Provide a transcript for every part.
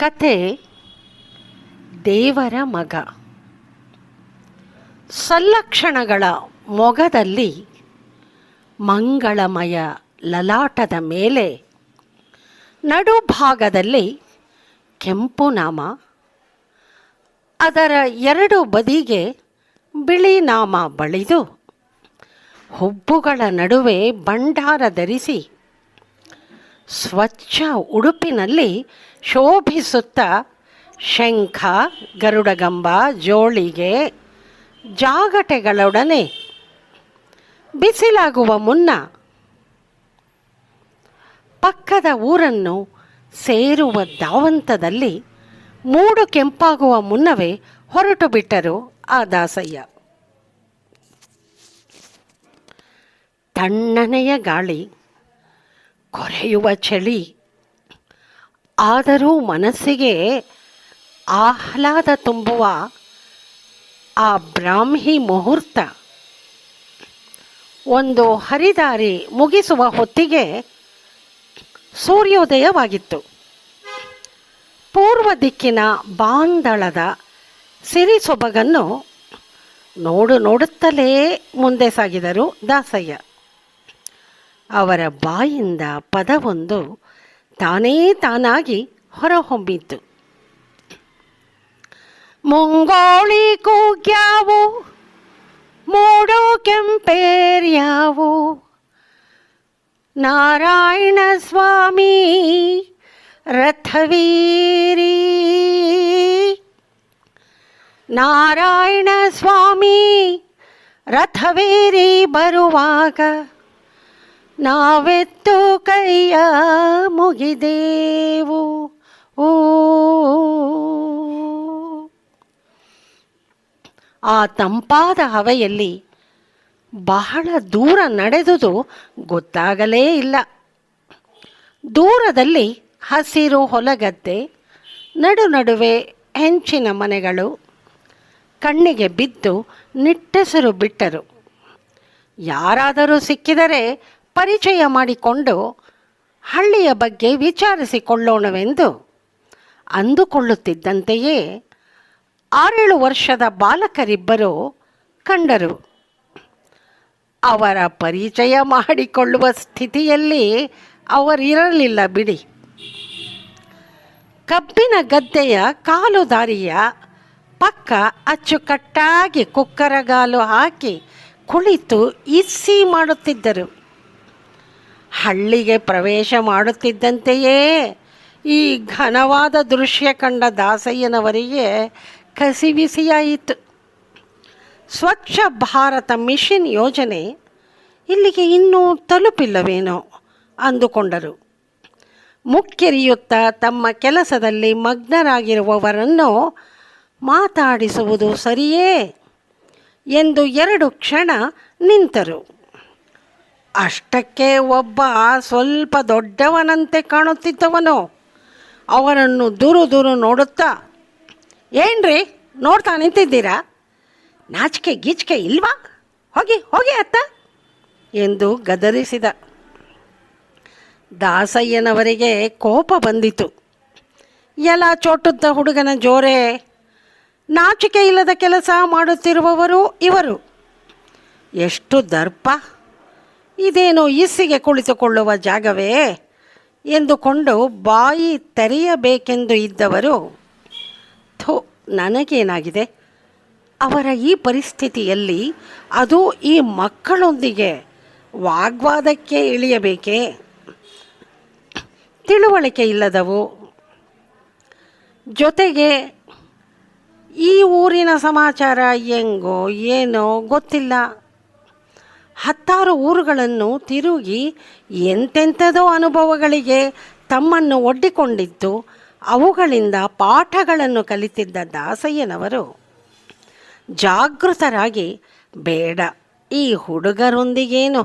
ಕತೆ ದೇವರ ಮಗ. ಸಲ್ಲಕ್ಷಣಗಳ ಮೊಗದಲ್ಲಿ ಮಂಗಳಮಯ ಲಲಾಟದ ಮೇಲೆ ನಡುಭಾಗದಲ್ಲಿ ಕೆಂಪು ನಾಮ, ಅದರ ಎರಡು ಬದಿಗೆ ಬಿಳಿ ನಾಮ ಬಳಿದು ಹುಬ್ಬುಗಳ ನಡುವೆ ಭಂಡಾರ ಧರಿಸಿ ಸ್ವಚ್ಛ ಉಡುಪಿನಲ್ಲಿ ಶೋಭಿಸುತ್ತಾ ಶಂಖ, ಗರುಡಗಂಬ, ಜೋಳಿಗೆ, ಜಾಗಟೆಗಳೊಡನೆ ಬಿಸಿಲಾಗುವ ಮುನ್ನ ಪಕ್ಕದ ಊರನ್ನು ಸೇರುವ ಧಾವಂತದಲ್ಲಿ ಮೂಡು ಕೆಂಪಾಗುವ ಮುನ್ನವೇ ಹೊರಟು ಬಿಟ್ಟರು ಆ ದಾಸಯ್ಯ. ತಣ್ಣನೆಯ ಗಾಳಿ, ಕೊರೆಯುವ ಚಳಿ, ಆದರೂ ಮನಸ್ಸಿಗೆ ಆಹ್ಲಾದ ತುಂಬುವ ಆ ಬ್ರಾಹ್ಮಿ ಮುಹೂರ್ತ. ಒಂದು ಹರಿದಾರಿ ಮುಗಿಸುವ ಹೊತ್ತಿಗೆ ಸೂರ್ಯೋದಯವಾಗಿತ್ತು. ಪೂರ್ವ ದಿಕ್ಕಿನ ಬಾಂದಳದ ಸಿರಿಸೊಬಗನ್ನು ನೋಡುತ್ತಲೇ ಮುಂದೆ ಸಾಗಿದರು ದಾಸಯ್ಯ. ಅವರ ಬಾಯಿಂದ ಪದವೊಂದು ತಾನೇ ತಾನಾಗಿ ಹೊರಹೊಮ್ಮಿತು. ಮುಂಗೋಳಿ ಕೂಗ್ಯಾವು, ಮೂಡು ಕೆಂಪೇರ್ಯಾವು, ನಾರಾಯಣ ಸ್ವಾಮಿ ರಥವೀರಿ, ನಾರಾಯಣ ಸ್ವಾಮಿ ರಥವೀರಿ ಬರುವಾಗ ನಾವೆತ್ತು ಕೈಯ ಮುಗಿದೆವು. ಆ ತಂಪಾದ ಹವೆಯಲ್ಲಿ ಬಹಳ ದೂರ ನಡೆದುದು ಗೊತ್ತಾಗಲೇ ಇಲ್ಲ. ದೂರದಲ್ಲಿ ಹಸಿರು ಹೊಲಗದ್ದೆ, ನಡುವೆ ಹೆಂಚಿನ ಮನೆಗಳು ಕಣ್ಣಿಗೆ ಬಿದ್ದು ನಿಟ್ಟೆಸರು ಬಿಟ್ಟರು. ಯಾರಾದರೂ ಸಿಕ್ಕಿದರೆ ಪರಿಚಯ ಮಾಡಿಕೊಂಡು ಹಳ್ಳಿಯ ಬಗ್ಗೆ ವಿಚಾರಿಸಿಕೊಳ್ಳೋಣವೆಂದು ಅಂದುಕೊಳ್ಳುತ್ತಿದ್ದಂತೆಯೇ 6-7 ವರ್ಷದ ಬಾಲಕರಿಬ್ಬರು ಕಂಡರು. ಅವರ ಪರಿಚಯ ಮಾಡಿಕೊಳ್ಳುವ ಸ್ಥಿತಿಯಲ್ಲಿ ಅವರಿರಲಿಲ್ಲ ಬಿಡಿ. ಕಬ್ಬಿನ ಗದ್ದೆಯ ಕಾಲು ದಾರಿಯ ಪಕ್ಕ ಅಚ್ಚುಕಟ್ಟಾಗಿ ಕುಕ್ಕರಗಾಲು ಹಾಕಿ ಕುಳಿತು ಇಸ್ಸಿ ಮಾಡುತ್ತಿದ್ದರು. ಹಳ್ಳಿಗೆ ಪ್ರವೇಶ ಮಾಡುತ್ತಿದ್ದಂತೆಯೇ ಈ ಘನವಾದ ದೃಶ್ಯ ಕಂಡ ದಾಸಯ್ಯನವರಿಗೆ ಕಸಿವಿಸಿಯಾಯಿತು. ಸ್ವಚ್ಛ ಭಾರತ ಮಿಷನ್ ಯೋಜನೆ ಇಲ್ಲಿಗೆ ಇನ್ನೂ ತಲುಪಿಲ್ಲವೇನೋ ಅಂದುಕೊಂಡರು. ಮುಖ್ಯರಿಯುತ್ತಾ ತಮ್ಮ ಕೆಲಸದಲ್ಲಿ ಮಗ್ನರಾಗಿರುವವರನ್ನು ಮಾತಾಡಿಸುವುದು ಸರಿಯೇ ಎಂದು 2 ಕ್ಷಣ ನಿಂತರು. ಅಷ್ಟಕ್ಕೆ ಒಬ್ಬ ಸ್ವಲ್ಪ ದೊಡ್ಡವನಂತೆ ಕಾಣುತ್ತಿದ್ದವನು ಅವರನ್ನು ದೂರು ನೋಡುತ್ತಾ, ಏನ್ರಿ ನೋಡ್ತಾ ನಿಂತಿದ್ದೀರಾ? ನಾಚಿಕೆ ಗೀಚಿಕೆ ಇಲ್ವಾ? ಹೋಗಿ ಹೋಗಿ ಅತ್ತ ಎಂದು ಗದರಿಸಿದ. ದಾಸಯ್ಯನವರಿಗೆ ಕೋಪ ಬಂದಿತು. ಎಲ್ಲ ಚೋಟುದ್ದ ಹುಡುಗನ ಜೋರೆ, ನಾಚಿಕೆ ಇಲ್ಲದ ಕೆಲಸ ಮಾಡುತ್ತಿರುವವರು ಇವರು. ಎಷ್ಟು ದರ್ಪ! ಇದೇನು ಇಸ್ಸಿಗೆ ಕುಳಿತುಕೊಳ್ಳುವ ಜಾಗವೇ ಎಂದುಕೊಂಡು ಬಾಯಿ ತೆರೆಯಬೇಕೆಂದು ಇದ್ದವರು, ಥು, ನನಗೇನಾಗಿದೆ? ಅವರ ಈ ಪರಿಸ್ಥಿತಿಯಲ್ಲಿ ಅದು ಈ ಮಕ್ಕಳೊಂದಿಗೆ ವಾಗ್ವಾದಕ್ಕೆ ಇಳಿಯಬೇಕೇ? ತಿಳುವಳಿಕೆ ಇಲ್ಲದವು. ಜೊತೆಗೆ ಈ ಊರಿನ ಸಮಾಚಾರ ಹೆಂಗೋ ಏನೋ ಗೊತ್ತಿಲ್ಲ. 10 ಊರುಗಳನ್ನು ತಿರುಗಿ ಎಂತೆಂಥದೋ ಅನುಭವಗಳಿಗೆ ತಮ್ಮನ್ನು ಒಡ್ಡಿಕೊಂಡಿದ್ದು ಅವುಗಳಿಂದ ಪಾಠಗಳನ್ನು ಕಲಿತಿದ್ದ ದಾಸಯ್ಯನವರು ಜಾಗೃತರಾಗಿ, ಬೇಡ ಈ ಹುಡುಗರೊಂದಿಗೇನು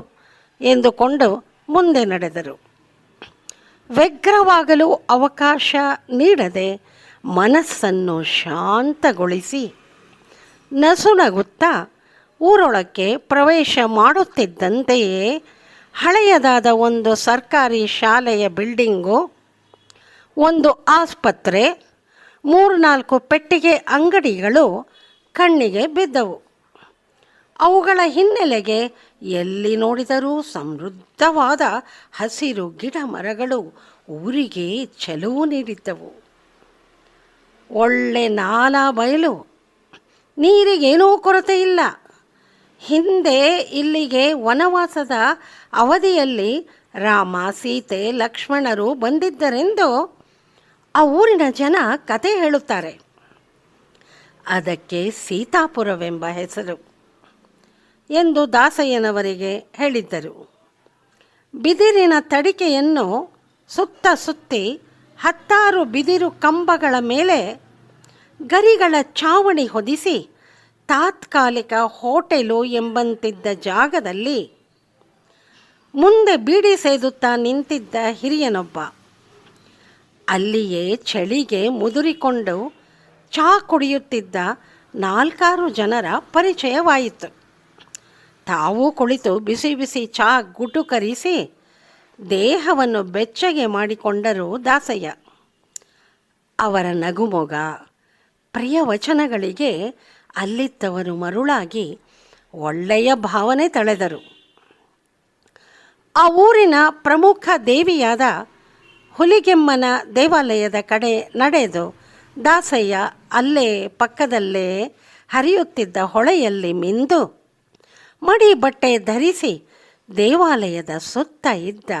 ಎಂದುಕೊಂಡು ಮುಂದೆ ನಡೆದರು. ವ್ಯಗ್ರವಾಗಲು ಅವಕಾಶ ನೀಡದೆ ಮನಸ್ಸನ್ನು ಶಾಂತಗೊಳಿಸಿ ನಸುನಗುತ್ತಾ ಊರೊಳಕ್ಕೆ ಪ್ರವೇಶ ಮಾಡುತ್ತಿದ್ದಂತೆಯೇ ಹಳೆಯದಾದ ಒಂದು ಸರ್ಕಾರಿ ಶಾಲೆಯ ಬಿಲ್ಡಿಂಗು, ಒಂದು ಆಸ್ಪತ್ರೆ, 3-4 ಪೆಟ್ಟಿಗೆ ಅಂಗಡಿಗಳು ಕಣ್ಣಿಗೆ ಬಿದ್ದವು. ಅವುಗಳ ಹಿನ್ನೆಲೆಗೆ ಎಲ್ಲಿ ನೋಡಿದರೂ ಸಮೃದ್ಧವಾದ ಹಸಿರು ಗಿಡ ಮರಗಳು ಊರಿಗೆ ಚೆಲುವು ನೀಡಿದ್ದವು. ಒಳ್ಳೆ ನಾಲಾ ಬಯಲು, ನೀರಿಗೇನೂ ಕೊರತೆ ಇಲ್ಲ. ಹಿಂದೆ ಇಲ್ಲಿಗೆ ವನವಾಸದ ಅವಧಿಯಲ್ಲಿ ರಾಮ, ಸೀತೆ, ಲಕ್ಷ್ಮಣರು ಬಂದಿದ್ದರೆಂದು ಆ ಊರಿನ ಜನ ಕತೆ ಹೇಳುತ್ತಾರೆ. ಅದಕ್ಕೆ ಸೀತಾಪುರವೆಂಬ ಹೆಸರು ಎಂದು ದಾಸಯ್ಯನವರಿಗೆ ಹೇಳಿದ್ದರು. ಬಿದಿರಿನ ತಡಿಕೆಯನ್ನು ಸುತ್ತಿ 10 ಬಿದಿರು ಕಂಬಗಳ ಮೇಲೆ ಗರಿಗಳ ಚಾವಣಿ ಹೊದಿಸಿ ತಾತ್ಕಾಲಿಕ ಹೋಟೆಲು ಎಂಬಂತಿದ್ದ ಜಾಗದಲ್ಲಿ ಮುಂದೆ ಬೀಡಿ ಸೇದುತ್ತಾ ನಿಂತಿದ್ದ ಹಿರಿಯನೊಬ್ಬ. ಅಲ್ಲಿಯೇ ಚಳಿಗೆ ಮುದುರಿಕೊಂಡು ಚಹಾ ಕುಡಿಯುತ್ತಿದ್ದ 4-6 ಜನರ ಪರಿಚಯವಾಯಿತು. ತಾವೂ ಕುಳಿತು ಬಿಸಿ ಬಿಸಿ ಚಹಾ ಗುಟುಕರಿಸಿ ದೇಹವನ್ನು ಬೆಚ್ಚಗೆ ಮಾಡಿಕೊಂಡರು ದಾಸಯ್ಯ. ಅವರ ನಗುಮೊಗ, ಪ್ರಿಯ ವಚನಗಳಿಗೆ ಅಲ್ಲಿದ್ದವರು ಮರುಳಾಗಿ ಒಳ್ಳೆಯ ಭಾವನೆ ತಳೆದರು. ಆ ಊರಿನ ಪ್ರಮುಖ ದೇವಿಯಾದ ಹುಲಿಗೆಮ್ಮನ ದೇವಾಲಯದ ಕಡೆ ನಡೆದು ದಾಸಯ್ಯ ಅಲ್ಲೇ ಪಕ್ಕದಲ್ಲೇ ಹರಿಯುತ್ತಿದ್ದ ಹೊಳೆಯಲ್ಲಿ ಮಿಂದು ಮಡಿ ಬಟ್ಟೆ ಧರಿಸಿ ದೇವಾಲಯದ ಸುತ್ತ ಇದ್ದ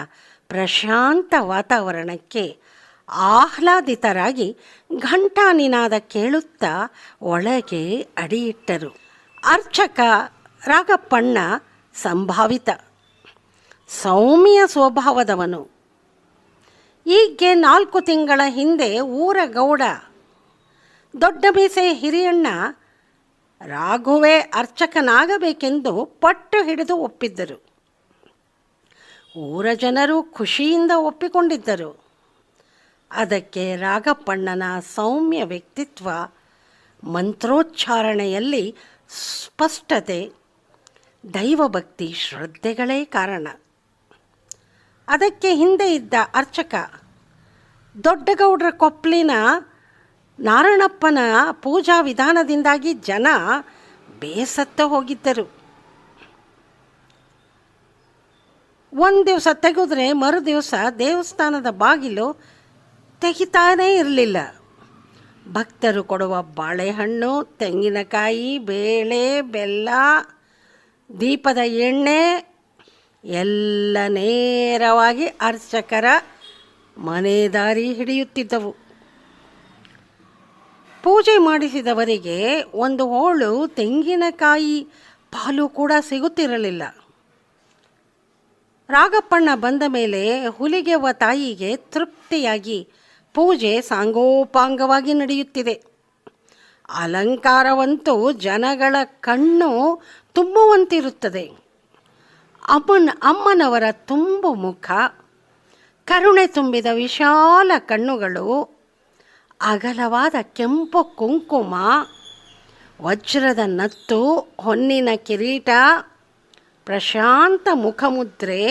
ಪ್ರಶಾಂತ ವಾತಾವರಣಕ್ಕೆ ಆಹ್ಲಾದಿತರಾಗಿ ಘಂಟಾನಿನಾದ ಕೇಳುತ್ತಾ ಒಳಗೆ ಅಡಿಯಿಟ್ಟರು. ಅರ್ಚಕ ರಾಗಪ್ಪಣ್ಣ ಸಂಭಾವಿತ, ಸೌಮ್ಯ ಸ್ವಭಾವದವನು. ಈಗ್ಗೆ 4 ತಿಂಗಳ ಹಿಂದೆ ಊರ ಗೌಡ ದೊಡ್ಡ ಮೀಸೆ ಹಿರಿಯಣ್ಣ ರಾಘುವೇ ಅರ್ಚಕನಾಗಬೇಕೆಂದು ಪಟ್ಟು ಹಿಡಿದು ಒಪ್ಪಿದ್ದರು. ಊರ ಜನರು ಖುಷಿಯಿಂದ ಒಪ್ಪಿಕೊಂಡಿದ್ದರು. ಅದಕ್ಕೆ ರಾಗಪ್ಪಣ್ಣನ ಸೌಮ್ಯ ವ್ಯಕ್ತಿತ್ವ, ಮಂತ್ರೋಚ್ಚಾರಣೆಯಲ್ಲಿ ಸ್ಪಷ್ಟತೆ, ದೈವಭಕ್ತಿ, ಶ್ರದ್ಧೆಗಳೇ ಕಾರಣ. ಅದಕ್ಕೆ ಹಿಂದೆ ಇದ್ದ ಅರ್ಚಕ ದೊಡ್ಡಗೌಡ್ರ ಕೊಪ್ಪಲಿನ ನಾರಣಪ್ಪನ ಪೂಜಾ ವಿಧಾನದಿಂದಾಗಿ ಜನ ಬೇಸತ್ತ ಹೋಗಿದ್ದರು. ಒಂದು ದಿವಸ ತೆಗೆದ್ರೆ ಮರುದಿವಸ ದೇವಸ್ಥಾನದ ಬಾಗಿಲು ತೆಗಿತಾನೇ ಇರಲಿಲ್ಲ. ಭಕ್ತರು ಕೊಡುವ ಬಾಳೆಹಣ್ಣು, ತೆಂಗಿನಕಾಯಿ, ಬೇಳೆ, ಬೆಲ್ಲ, ದೀಪದ ಎಣ್ಣೆ ಎಲ್ಲ ನೇರವಾಗಿ ಅರ್ಚಕರ ಮನೆ ದಾರಿ ಹಿಡಿಯುತ್ತಿದ್ದವು. ಪೂಜೆ ಮಾಡಿಸಿದವರಿಗೆ ಒಂದು ಹೋಳು ತೆಂಗಿನಕಾಯಿ ಪಾಲು ಕೂಡ ಸಿಗುತ್ತಿರಲಿಲ್ಲ. ರಾಗಪ್ಪಣ್ಣ ಬಂದ ಮೇಲೆ ಹುಲಿಗೆವ್ವ ತಾಯಿಗೆ ತೃಪ್ತಿಯಾಗಿ ಪೂಜೆ ಸಾಂಗೋಪಾಂಗವಾಗಿ ನಡೆಯುತ್ತಿದೆ. ಅಲಂಕಾರವಂತೂ ಜನಗಳ ಕಣ್ಣು ತುಂಬುವಂತಿರುತ್ತದೆ. ಅಮ್ಮನವರ ತುಂಬು ಮುಖ, ಕರುಣೆ ತುಂಬಿದ ವಿಶಾಲ ಕಣ್ಣುಗಳು, ಅಗಲವಾದ ಕೆಂಪು ಕುಂಕುಮ, ವಜ್ರದ ನತ್ತು, ಹೊನ್ನಿನ ಕಿರೀಟ, ಪ್ರಶಾಂತ ಮುಖಮುದ್ರೆ,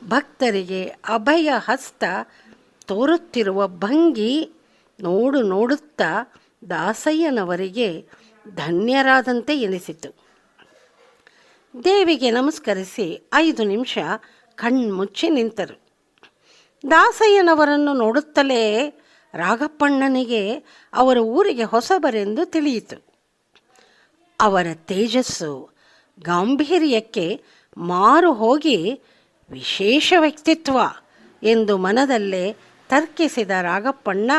ಭಕ್ತರಿಗೆ ಅಭಯ ಹಸ್ತ ತೋರುತ್ತಿರುವ ಭಂಗಿ ನೋಡುತ್ತಾ ದಾಸಯ್ಯನವರಿಗೆ ಧನ್ಯರಾದಂತೆ ಎನಿಸಿತು. ದೇವಿಗೆ ನಮಸ್ಕರಿಸಿ 5 ನಿಮಿಷ ಕಣ್ಮುಚ್ಚಿ ನಿಂತರು. ದಾಸಯ್ಯನವರನ್ನು ನೋಡುತ್ತಲೇ ರಾಗಪ್ಪಣ್ಣನಿಗೆ ಅವರ ಊರಿಗೆ ಹೊಸಬರೆಂದು ತಿಳಿಯಿತು. ಅವರ ತೇಜಸ್ಸು, ಗಾಂಭೀರ್ಯಕ್ಕೆ ಮಾರು ಹೋಗಿ ವಿಶೇಷ ವ್ಯಕ್ತಿತ್ವ ಎಂದು ಮನದಲ್ಲೇ ತರ್ಕಿಸಿದ ರಾಗಪ್ಪಣ್ಣ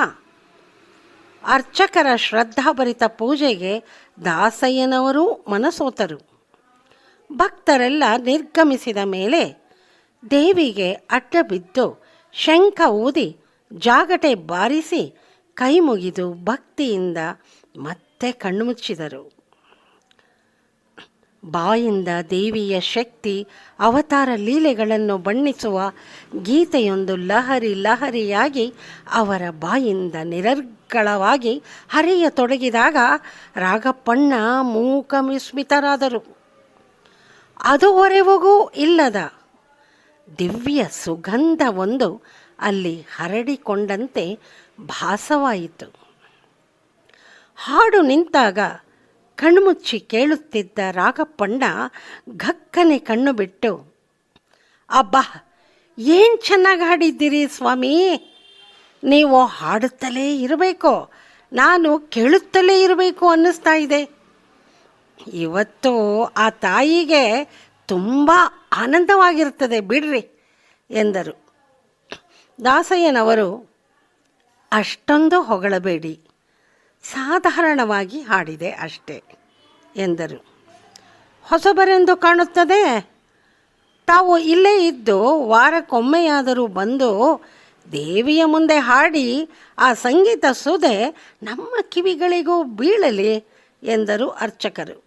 ಅರ್ಚಕರ ಶ್ರದ್ಧಾಭರಿತ ಪೂಜೆಗೆ ದಾಸಯ್ಯನವರೂ ಮನಸೋತರು. ಭಕ್ತರೆಲ್ಲ ನಿರ್ಗಮಿಸಿದ ಮೇಲೆ ದೇವಿಗೆ ಅಡ್ಡ ಬಿದ್ದು ಶಂಖ ಊದಿ ಜಾಗಟೆ ಬಾರಿಸಿ ಕೈ ಮುಗಿದು ಭಕ್ತಿಯಿಂದ ಮತ್ತೆ ಕಣ್ಣುಮುಚ್ಚಿದರು. ಬಾಯಿಂದ ದೇವಿಯ ಶಕ್ತಿ, ಅವತಾರ ಲೀಲೆಗಳನ್ನು ಬಣ್ಣಿಸುವ ಗೀತೆಯೊಂದು ಲಹರಿಯಾಗಿ ಅವರ ಬಾಯಿಂದ ನಿರರ್ಗಳವಾಗಿ ಹರಿಯತೊಡಗಿದಾಗ ರಾಗಪ್ಪಣ್ಣ ಮೂಕವಿಸ್ಮಿತರಾದರು. ಅದುವರೆಗೂ ಇಲ್ಲದ ದಿವ್ಯ ಸುಗಂಧವೊಂದು ಅಲ್ಲಿ ಹರಡಿಕೊಂಡಂತೆ ಭಾಸವಾಯಿತು. ಹಾಡು ನಿಂತಾಗ ಕಣ್ಮುಚ್ಚಿ ಕೇಳುತ್ತಿದ್ದ ರಾಗಪ್ಪಣ್ಣ ಘಕ್ಕನೆ ಕಣ್ಣು ಬಿಟ್ಟು, ಅಬ್ಬಾ, ಏನು ಚೆನ್ನಾಗಿ ಹಾಡಿದ್ದೀರಿ ಸ್ವಾಮಿ, ನೀವು ಹಾಡುತ್ತಲೇ ಇರಬೇಕು, ನಾನು ಕೇಳುತ್ತಲೇ ಇರಬೇಕು ಅನ್ನಿಸ್ತಾ ಇದೆ. ಇವತ್ತು ಆ ತಾಯಿಗೆ ತುಂಬ ಆನಂದವಾಗಿರ್ತದೆ ಬಿಡ್ರಿ ಎಂದರು. ದಾಸಯ್ಯನವರು, ಅಷ್ಟೊಂದು ಹೊಗಳಬೇಡಿ, ಸಾಧಾರಣವಾಗಿ ಹಾಡಿದೆ ಅಷ್ಟೇ ಎಂದರು. ಹೊಸಬರೆಂದು ಕಾಣುತ್ತದೆ. ತಾವು ಇಲ್ಲೇ ಇದ್ದು ವಾರಕ್ಕೊಮ್ಮೆಯಾದರೂ ಬಂದು ದೇವಿಯ ಮುಂದೆ ಹಾಡಿ ಆ ಸಂಗೀತ ಸುದೆ ನಮ್ಮ ಕಿವಿಗಳಿಗೂ ಬೀಳಲಿ ಎಂದರು ಅರ್ಚಕರು.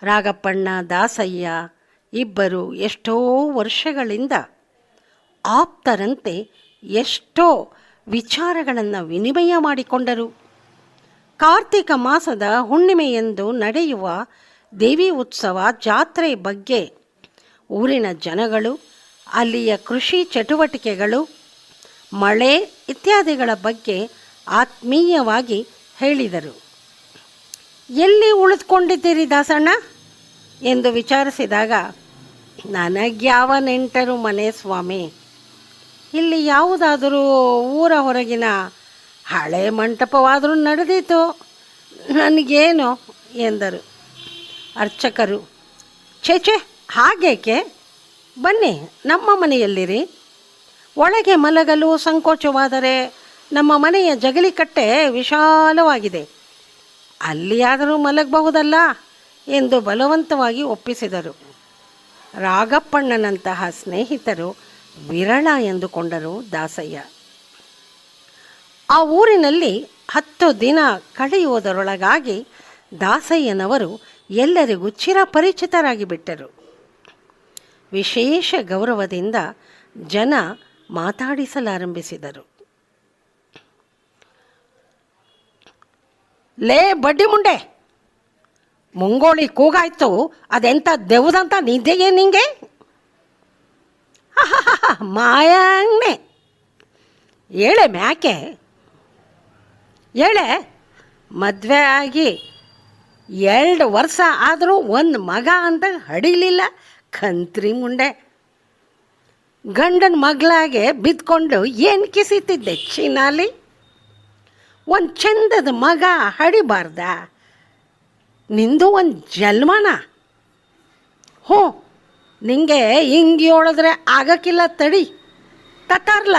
ರಾಗಪ್ಪಣ್ಣ, ದಾಸಯ್ಯ ಇಬ್ಬರು ಎಷ್ಟೋ ವರ್ಷಗಳಿಂದ ಆಪ್ತರಂತೆ ಎಷ್ಟೋ ವಿಚಾರಗಳನ್ನು ವಿನಿಮಯ ಮಾಡಿಕೊಂಡರು. ಕಾರ್ತಿಕ ಮಾಸದ ಹುಣ್ಣಿಮೆಯೆಂದು ನಡೆಯುವ ದೇವಿ ಉತ್ಸವ, ಜಾತ್ರೆ ಬಗ್ಗೆ ಊರಿನ ಜನಗಳು, ಅಲ್ಲಿಯ ಕೃಷಿ ಚಟುವಟಿಕೆಗಳು, ಮಳೆ ಇತ್ಯಾದಿಗಳ ಬಗ್ಗೆ ಆತ್ಮೀಯವಾಗಿ ಹೇಳಿದರು. ಎಲ್ಲಿ ಉಳಿದುಕೊಂಡಿದ್ದೀರಿ ದಾಸಣ್ಣ ಎಂದು ವಿಚಾರಿಸಿದಾಗ, ನನಗ್ಯಾವ ನೆಂಟರು ಮನೆ ಸ್ವಾಮಿ, ಇಲ್ಲಿ ಯಾವುದಾದರೂ ಊರ ಹೊರಗಿನ ಹಳೆ ಮಂಟಪವಾದರೂ ನಡೆದೀತು, ನನಗೇನು ಎಂದರು. ಅರ್ಚಕರು, ಛೇ ಹಾಗೇಕೆ, ಬನ್ನಿ ನಮ್ಮ ಮನೆಯಲ್ಲಿರಿ. ಒಳಗೆ ಮಲಗಲು ಸಂಕೋಚವಾದರೆ ನಮ್ಮ ಮನೆಯ ಜಗಲಿಕಟ್ಟೆ ವಿಶಾಲವಾಗಿದೆ, ಅಲ್ಲಿಯಾದರೂ ಮಲಗಬಹುದಲ್ಲ ಎಂದು ಬಲವಂತವಾಗಿ ಒಪ್ಪಿಸಿದರು. ರಾಗಪ್ಪಣ್ಣನಂತಹ ಸ್ನೇಹಿತರು ವಿರಳ ಎಂದುಕೊಂಡರು ದಾಸಯ್ಯ. ಆ ಊರಿನಲ್ಲಿ 10 ದಿನ ಕಳೆಯುವುದರೊಳಗಾಗಿ ದಾಸಯ್ಯನವರು ಎಲ್ಲರಿಗೂ ಚಿರಪರಿಚಿತರಾಗಿ ಬಿಟ್ಟರು. ವಿಶೇಷ ಗೌರವದಿಂದ ಜನ ಮಾತಾಡಿಸಲಾರಂಭಿಸಿದರು. ಲೇ ಬಡ್ಡಿ ಮುಂಡೆ, ಮುಂಗೋಳಿ ಕೂಗಾಯ್ತು, ಅದೆಂಥ ದೆವ್ವದಂತ ನಿದ್ದೆಯೇ ನಿಂಗೆ? ಮಾಯಾಂಗ್ನೆ, ಏಳೆ ಮ್ಯಾಕೆ, ಏಳೆ, ಮದುವೆ ಆಗಿ 2 ವರ್ಷ ಆದರೂ ಒಂದು ಮಗ ಅಂತ ಹಡಿಲಿಲ್ಲ ಕಂತ್ರಿ ಮುಂಡೆ. ಗಂಡನ ಮಗಳಾಗೆ ಬಿದ್ಕೊಂಡು ಏನು ಕಿಸಿತಿದ್ದೆ ಚಿನಾಲಿ? ಒಂದು ಚಂದದ ಮಗ ಹಡಿಬಾರ್ದ? ನಿಂದು ಒಂದು ಜನ್ಮನ? ಹ್ಞೂ, ನಿಂಗೆ ಹಿಂಗೆ ಹೇಳಿದ್ರೆ ಆಗಕ್ಕಿಲ್ಲ ತಡಿ, ತತಾರ್ಲ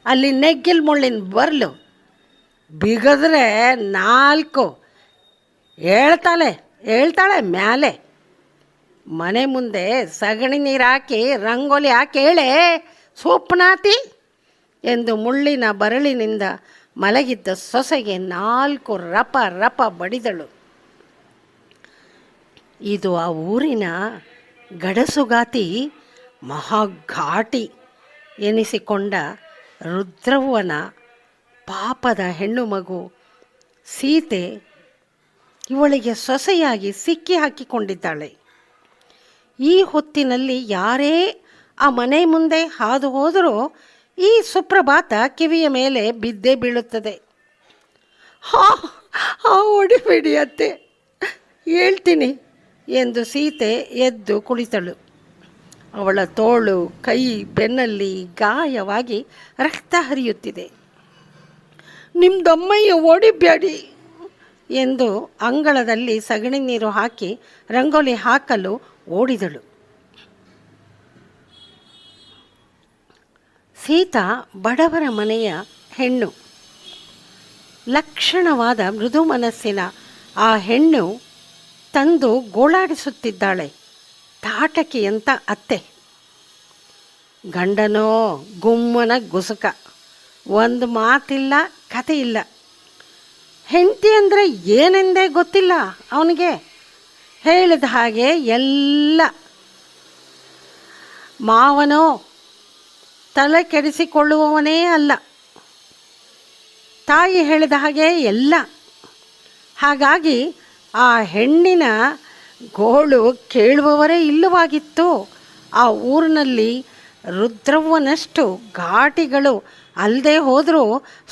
ಅಲ್ಲಿ ನೆಗ್ಗಿಲ್ ಮುಳ್ಳಿನ ಬರ್ಲು ಬಿಗಿದ್ರೆ 4 ಹೇಳ್ತಾಳೆ ಮ್ಯಾಲೆ. ಮನೆ ಮುಂದೆ ಸಗಣಿ ನೀರು ಹಾಕಿ ರಂಗೋಲಿ ಹಾಕಿ ಹೇಳೆ ಸೋಪ್ನಾತಿ ಎಂದು ಮುಳ್ಳಿನ ಬರಳಿನಿಂದ ಮಲಗಿದ್ದ ಸೊಸೆಗೆ 4 ರಪ ರಪ ಬಡಿದಳು. ಇದು ಆ ಊರಿನ ಗಡಸುಗಾತಿ ಮಹಾಘಾಟಿ ಎನಿಸಿಕೊಂಡ ರುದ್ರವ್ವನ ಪಾಪದ ಹೆಣ್ಣು ಮಗು ಸೀತೆ ಇವಳಿಗೆ ಸೊಸೆಯಾಗಿ ಸಿಕ್ಕಿ ಹಾಕಿಕೊಂಡಿದ್ದಾಳೆ. ಈ ಹೊತ್ತಿನಲ್ಲಿ ಯಾರೇ ಆ ಮನೆ ಮುಂದೆ ಹಾದು ಹೋದರೂ ಈ ಸುಪ್ರಭಾತ ಕಿವಿಯ ಮೇಲೆ ಬಿದ್ದೇ ಬೀಳುತ್ತದೆ. ಹೊಡಿಬೇಡಿ ಅತ್ತೆ, ಹೇಳ್ತೀನಿ ಎಂದು ಸೀತೆ ಎದ್ದು ಕುಳಿತಳು. ಅವಳ ತೋಳು, ಕೈ, ಬೆನ್ನಲ್ಲಿ ಗಾಯವಾಗಿ ರಕ್ತ ಹರಿಯುತ್ತಿದೆ. ನಿಮ್ದಮ್ಮಯ್ಯ ಹೊಡಿಬೇಡಿ ಎಂದು ಅಂಗಳದಲ್ಲಿ ಸಗಣಿ ನೀರು ಹಾಕಿ ರಂಗೋಲಿ ಹಾಕಲು ಓಡಿದಳು. ಸೀತಾ ಬಡವರ ಮನೆಯ ಹೆಣ್ಣು. ಲಕ್ಷಣವಾದ ಮೃದು ಮನಸ್ಸಿನ ಆ ಹೆಣ್ಣು ತಂದು ಗೋಳಾಡಿಸುತ್ತಿದ್ದಾಳೆ ತಾಟಕಿಯಂತ ಅತ್ತೆ. ಗಂಡನೋ ಗುಮ್ಮನ ಗುಸುಕ, ಒಂದು ಮಾತಿಲ್ಲ, ಕತೆ ಇಲ್ಲ. ಹೆಂಡತಿ ಅಂದರೆ ಏನೆಂದೇ ಗೊತ್ತಿಲ್ಲ ಅವನಿಗೆ. ಹೇಳಿದ ಹಾಗೆ ಎಲ್ಲ. ಮಾವನೋ ತಲೆ ಕೆಡಿಸಿಕೊಳ್ಳುವವನೇ ಅಲ್ಲ. ತಾಯಿ ಹೇಳಿದ ಹಾಗೆ ಎಲ್ಲ. ಹಾಗಾಗಿ ಆ ಹೆಣ್ಣಿನ ಗೋಳು ಕೇಳುವವರೇ ಇಲ್ಲವಾಗಿತ್ತು. ಆ ಊರಿನಲ್ಲಿ ರುದ್ರವ್ವನಷ್ಟು ಘಾಟಿಗಳು ಅಲ್ಲದೆ ಹೋದರೂ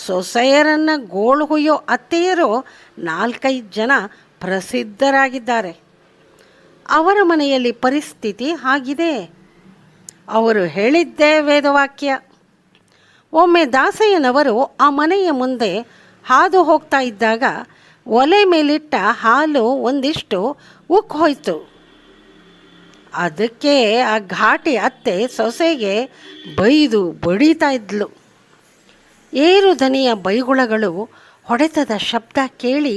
ಸೊಸೆಯರನ್ನು ಗೋಳು ಹುಯ್ಯೋ ಅತ್ತೆಯರು 4-5 ಜನ ಪ್ರಸಿದ್ಧರಾಗಿದ್ದಾರೆ. ಅವರ ಮನೆಯಲ್ಲಿ ಪರಿಸ್ಥಿತಿ ಹಾಗಿದೆ. ಅವರು ಹೇಳಿದ್ದೇ ವೇದವಾಕ್ಯ. ಒಮ್ಮೆ ದಾಸಯ್ಯನವರು ಆ ಮನೆಯ ಮುಂದೆ ಹಾದು ಹೋಗ್ತಾ ಇದ್ದಾಗ ಒಲೆ ಮೇಲಿಟ್ಟ ಹಾಲು ಒಂದಿಷ್ಟು ಉಕ್ಕು ಹೋಯಿತು. ಅದಕ್ಕೆ ಆ ಘಾಟಿ ಅತ್ತೆ ಸೊಸೆಗೆ ಬೈದು ಬಡಿತಾ ಇದ್ಲು. ಏರು ದನಿಯ ಬೈಗುಳಗಳು, ಹೊಡೆತದ ಶಬ್ದ ಕೇಳಿ